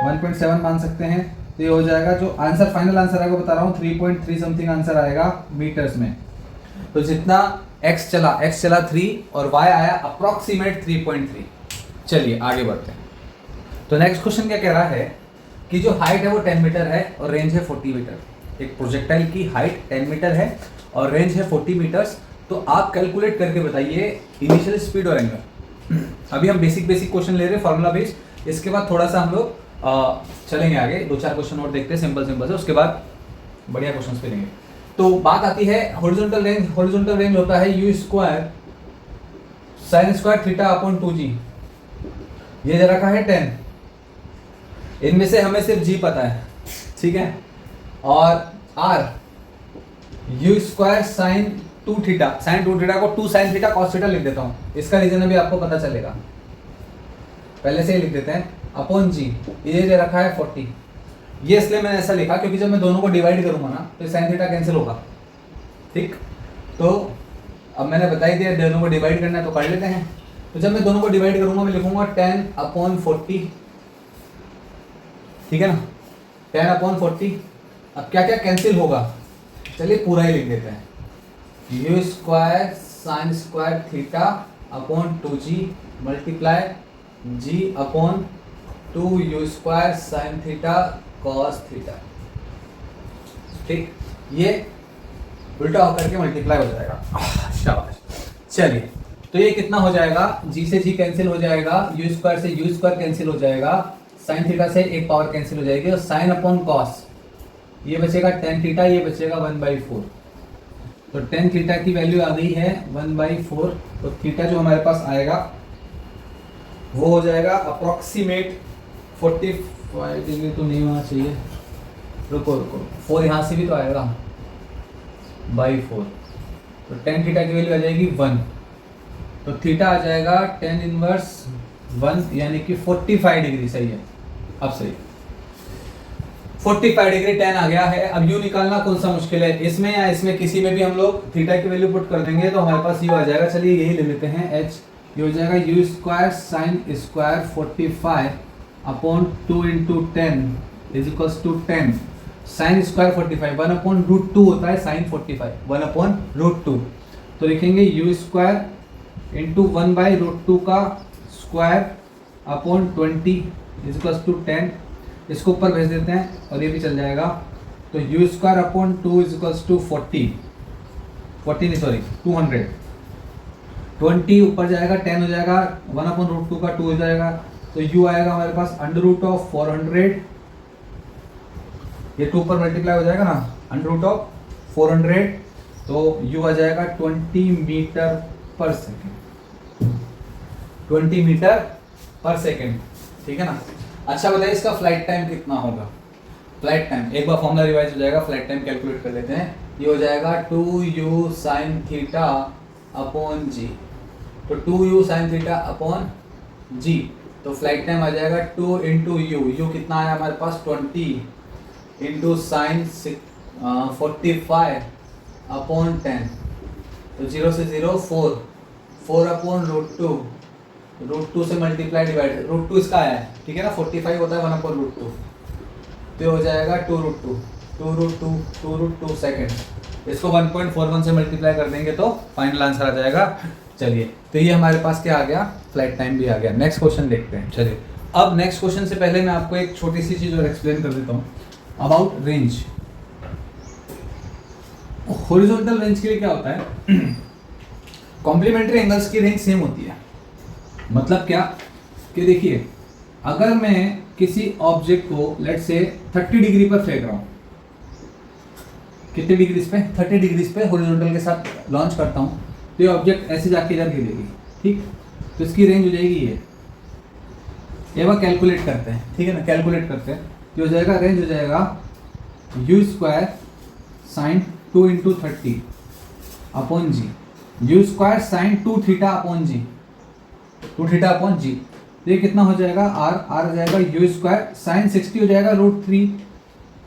1.7 मान सकते हैं। तो ये हो जाएगा, जो आंसर फाइनल आंसर आएगा बता रहा हूँ 3.3 समथिंग आंसर आएगा मीटर्स में। तो जितना x चला 3 और y आया अप्रॉक्सीमेट 3.3। चलिए आगे बढ़ते हैं। तो नेक्स्ट क्वेश्चन क्या कह रहा है कि जो हाइट है वो 10 मीटर है और रेंज है 40 मीटर। एक प्रोजेक्टाइल की हाइट 10 मीटर है और रेंज है 40 मीटर्स। तो आप कैलकुलेट करके बताइए इनिशियल स्पीड और एंगल। अभी हम बेसिक क्वेश्चन ले रहे हैं फॉर्मूला बेस्ड, इसके बाद थोड़ा सा हम लोग चलेंगे आगे, 2-4 क्वेश्चन और देखते हैं सिंपल से, उसके बाद बढ़िया क्वेश्चन पे लेंगे। तो बात आती है हॉरिजॉन्टल रेंज होता है u square sine square theta upon 2g। ये दे रखा है 10, इनमें से हमें सिर्फ g पता है, ठीक है, और r यू स्क्वायर साइन 2 थीटा, साइन 2 थीटा को 2 साइन थीटा कॉस थीटा लिख देता हूँ, इसका रीजन अभी आपको पता चलेगा, पहले से ही लिख देते हैं, अपॉन g। ये दे रखा है 40। ये इसलिए मैंने ऐसा लिखा क्योंकि जब मैं दोनों को डिवाइड करूंगा ना तो साइन थीटा कैंसिल होगा, ठीक। तो अब मैंने बता ही दिया दोनों को डिवाइड करना है तो कर लेते हैं। तो जब मैं दोनों को डिवाइड करूंगा मैं लिखूंगा 10/40, ठीक है ना, 10/40। अब क्या क्या कैंसिल होगा, चलिए पूरा ही लिख देते हैं, you square sine square theta upon 2g multiply g upon 2 u square sign theta cos theta, ठीक। ये उल्टा होकर के मल्टीप्लाई हो जाएगा, शाबाश। चलिए तो ये कितना हो जाएगा, g से g कैंसिल हो जाएगा, यू स्क्वायर से यू स्क्वायर कैंसिल हो जाएगा, साइन थीटा से एक पावर कैंसिल हो जाएगी और साइन अपॉन कॉस, ये बचेगा tan थीटा, ये बचेगा 1/4। तो tan थीटा की वैल्यू आ गई है 1/4। तो थीटा जो हमारे पास आएगा वो हो जाएगा अप्रॉक्सीमेट 45 डिग्री, तो नहीं होना चाहिए, रुको 4 यहाँ से भी तो आएगा, बाई 4, तो टेन थीटा की वैल्यू आ जाएगी 1, तो थीटा आ जाएगा टेन इनवर्स 1 यानी कि 45 डिग्री। सही है, अब सही 45 डिग्री टेन आ गया है। अब यू निकालना कौन सा मुश्किल है, इसमें या इसमें, किसी में भी हम लोग थीटा की वैल्यू पुट कर देंगे तो हमारे पास यू आ जाएगा। चलिए यही ले लेते हैं, एच ये हो जाएगा u square sine square 45 upon 2 into 10 is equals to 10 sine square 45 1 upon root 2 होता है साइन 45 1 अपॉन रूट 2, तो लिखेंगे u square into 1 by root 2 का square upon 20 is equals to 10, इसको ऊपर भेज देते हैं और ये भी चल जाएगा, तो u square upon 2 is equals to 40 नहीं सॉरी 200, 20 ऊपर जाएगा 10 हो जाएगा, 1 अपॉन रूट 2 का 2 हो जाएगा, तो u आएगा हमारे पास अंडर रूट ऑफ 400, ये 2 पर मल्टीप्लाई हो जाएगा ना, अंडर रूट ऑफ 400, तो u आ जाएगा 20 मीटर पर सेकेंड, 20 मीटर पर सेकेंड, ठीक है ना। अच्छा बताइए इसका फ्लाइट टाइम कितना होगा। फ्लाइट टाइम एक बार फॉर्मूला रिवाइज हो जाएगा, फ्लाइट टाइम कैलकुलेट कर लेते हैं। ये हो जाएगा 2u sine theta upon g, तो 2u sine theta upon g, तो फ्लाइट टाइम आ जाएगा 2 इंटू यू कितना आया हमारे पास 20 इंटू साइन 45 अपॉन 10, तो 0 से 0 4 अपॉन रूट 2 से मल्टीप्लाई डिवाइड, रूट 2 इसका आया है, ठीक है ना, 45 होता है 1 अपॉन रूट 2, तो हो जाएगा 2 रूट 2 सेकेंड, इसको 1.41 से मल्टीप्लाई कर देंगे तो फाइनल आंसर आ जाएगा। चलिए तो ये हमारे पास क्या आ गया, फ्लाइट टाइम भी आ गया। नेक्स्ट क्वेश्चन देखते हैं। चलिए अब नेक्स्ट क्वेश्चन से पहले मैं आपको एक छोटी सी चीज और एक्सप्लेन कर देता हूँ अबाउट रेंज। हॉरिजॉन्टल रेंज के लिए क्या होता है, कॉम्प्लीमेंट्री एंगल्स की रेंज सेम होती है। मतलब क्या कि देखिए अगर मैं किसी ऑब्जेक्ट को लेट्स से 30 डिग्री पर फेंक रहा हूँ, कितने डिग्रीज पे 30 डिग्रीज पे हॉरिजॉन्टल के साथ लॉन्च करता हूँ, तो ये ऑब्जेक्ट ऐसे जाके इधर गिरेगी, ठीक, तो इसकी रेंज हो जाएगी ये बार कैलकुलेट करते हैं, ठीक है ना, कैलकुलेट करते हैं, ये हो जाएगा रेंज हो जाएगा u square sine 2 into 30 upon g, u square sine 2 theta upon g, 2 theta upon g, तो ये कितना हो जाएगा आर हो जाएगा यू स्क्वायर साइन 60 हो जाएगा रूट 3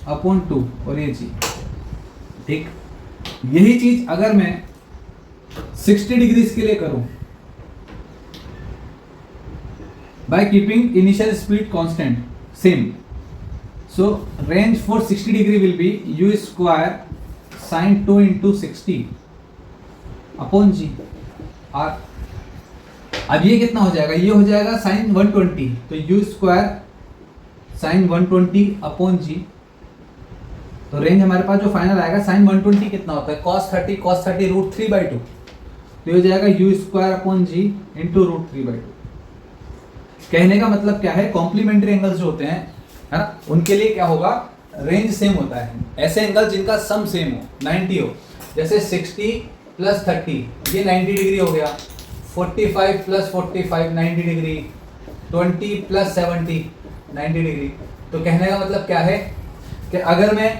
अपॉन 2 और ये जी, ठीक। यही चीज अगर मैं 60 डिग्रीज के लिए करूं by keeping initial speed constant same, so range for 60 degree will be u square sine 2 into 60 upon g R. अब ये कितना हो जाएगा, ये हो जाएगा साइन 120, तो u square sign 120 upon g, तो रेंज हमारे पास जो फाइनल आएगा साइन 120 कितना होता है cos 30 रूट 3/2, तो ये हो जाएगा u square upon g into root 3/2। कहने का मतलब क्या है, कॉम्प्लीमेंट्री एंगल्स जो होते हैं है ना, उनके लिए क्या होगा, रेंज सेम होता है। ऐसे एंगल जिनका सम सेम हो 90 हो, जैसे 60 प्लस 30 ये 90 डिग्री हो गया, 45 प्लस 45 90 डिग्री, 20 प्लस 70 90 डिग्री। तो कहने का मतलब क्या है कि अगर मैं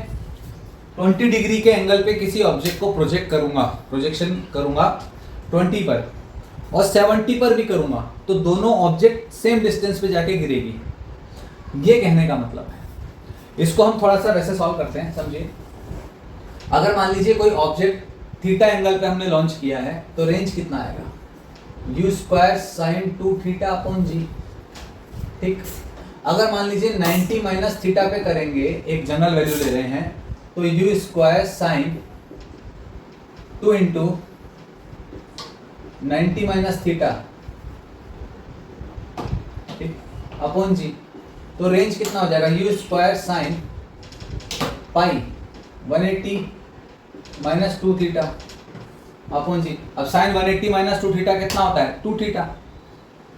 20 डिग्री के एंगल पे किसी ऑब्जेक्ट को प्रोजेक्शन करूंगा 20 पर और 70 पर भी करूंगा, तो दोनों ऑब्जेक्ट सेम डिस्टेंस पे जाके गिरेगी, ये कहने का मतलब है। इसको हम थोड़ा सा वैसे सॉल्व करते हैं, समझिए। अगर मान लीजिए कोई ऑब्जेक्ट थीटा एंगल पे हमने लॉन्च किया है, तो रेंज कितना आएगा, u square sine 2 theta upon g, ठीक। अगर मान लीजिए 90 माइनस थीटा पे करेंगे, एक जनरल वैल्यू ले रहे हैं, तो u square sine 2 into 90 minus theta, ठीक, अपॉन जी, तो रेंज कितना हो जाएगा, u square sine pi 180 minus 2 theta upon g. अब साइन 180 माइनस 2 थीटा कितना होता है 2 थीटा,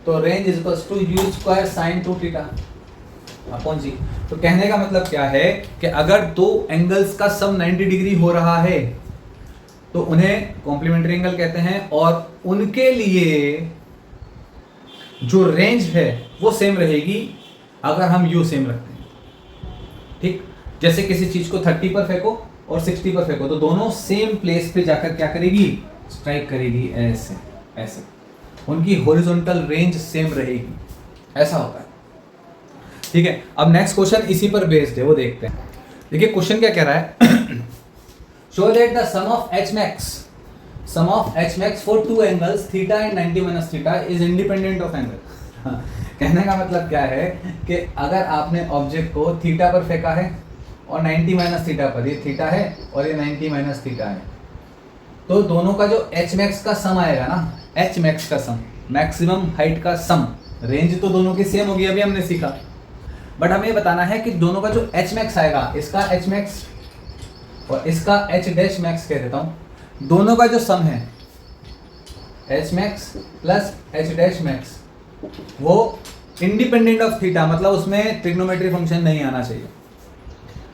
तो range is equals to u square sine 2 theta upon g. तो कहने का मतलब क्या है कि अगर दो एंगल्स का सम 90 डिग्री हो रहा है तो उन्हें कॉम्प्लीमेंट्री एंगल कहते हैं, और उनके लिए जो रेंज है वो सेम रहेगी अगर हम यू सेम रखते हैं, ठीक। जैसे किसी चीज को 30 पर फेंको और 60 पर फेंको तो दोनों सेम प्लेस पे जाकर क्या करेगी, स्ट्राइक करेगी, ऐसे ऐसे, उनकी हॉरिजॉन्टल रेंज सेम रहेगी, ऐसा होता है। ठीक है, अब नेक्स्ट क्वेश्चन इसी पर बेस्ड है, वो देखते हैं। देखिए क्वेश्चन क्या कह रहा है, show that the sum of H max for two angles theta and 90 minus theta is independent of angle. कहने का मतलब क्या है कि अगर आपने ऑब्जेक्ट को थीटा पर फेंका है और 90 माइनस थीटा पर, ये थीटा है और ये 90 माइनस थीटा है, तो दोनों का जो एच मैक्स का सम आएगा ना, एच मैक्स का सम, मैक्सिमम हाइट का सम, रेंज तो दोनों की सेम होगी, अभी हमने सीखा, बट हमें बताना है कि दोनों का जो एच मैक्स आएगा, इसका एच मैक्स और इसका एच डैश मैक्स कह देता हूं, दोनों का जो सम है H max plus H dash max, वो इंडिपेंडेंट ऑफ थीटा, मतलब उसमें ट्रिग्नोमेट्री फंक्शन नहीं आना चाहिए।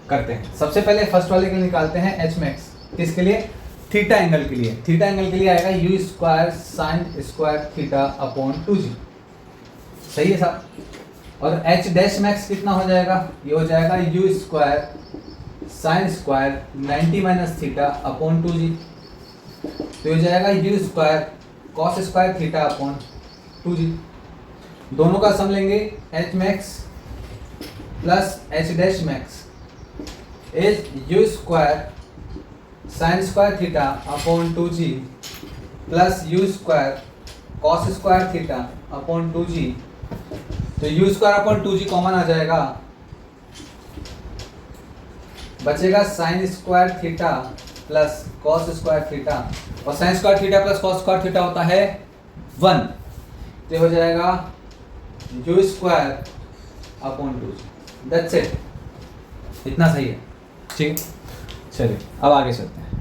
करते हैं, सबसे पहले फर्स्ट वाले के लिए निकालते हैं एच मैक्स, किसके लिए, थीटा एंगल के लिए। थीटा एंगल के लिए आएगा u square sine square theta upon 2g, सही है साहब। और एच डैश मैक्स कितना हो जाएगा, ये हो जाएगा u square sine square 90 minus theta upon 2g, तो ये हो जाएगा u square cos square theta upon 2g। दोनों का सम लेंगे, H max plus H dash max is u square sine square theta upon 2g plus u square cos square theta upon 2g, तो u square upon 2g common आ जाएगा, बचेगा sine square theta plus cos square theta, और sine square theta plus cos square theta होता है 1, तो हो जाएगा u square upon 2g, that's it, इतना सही है। ठीक है, चलिए अब आगे चलते हैं।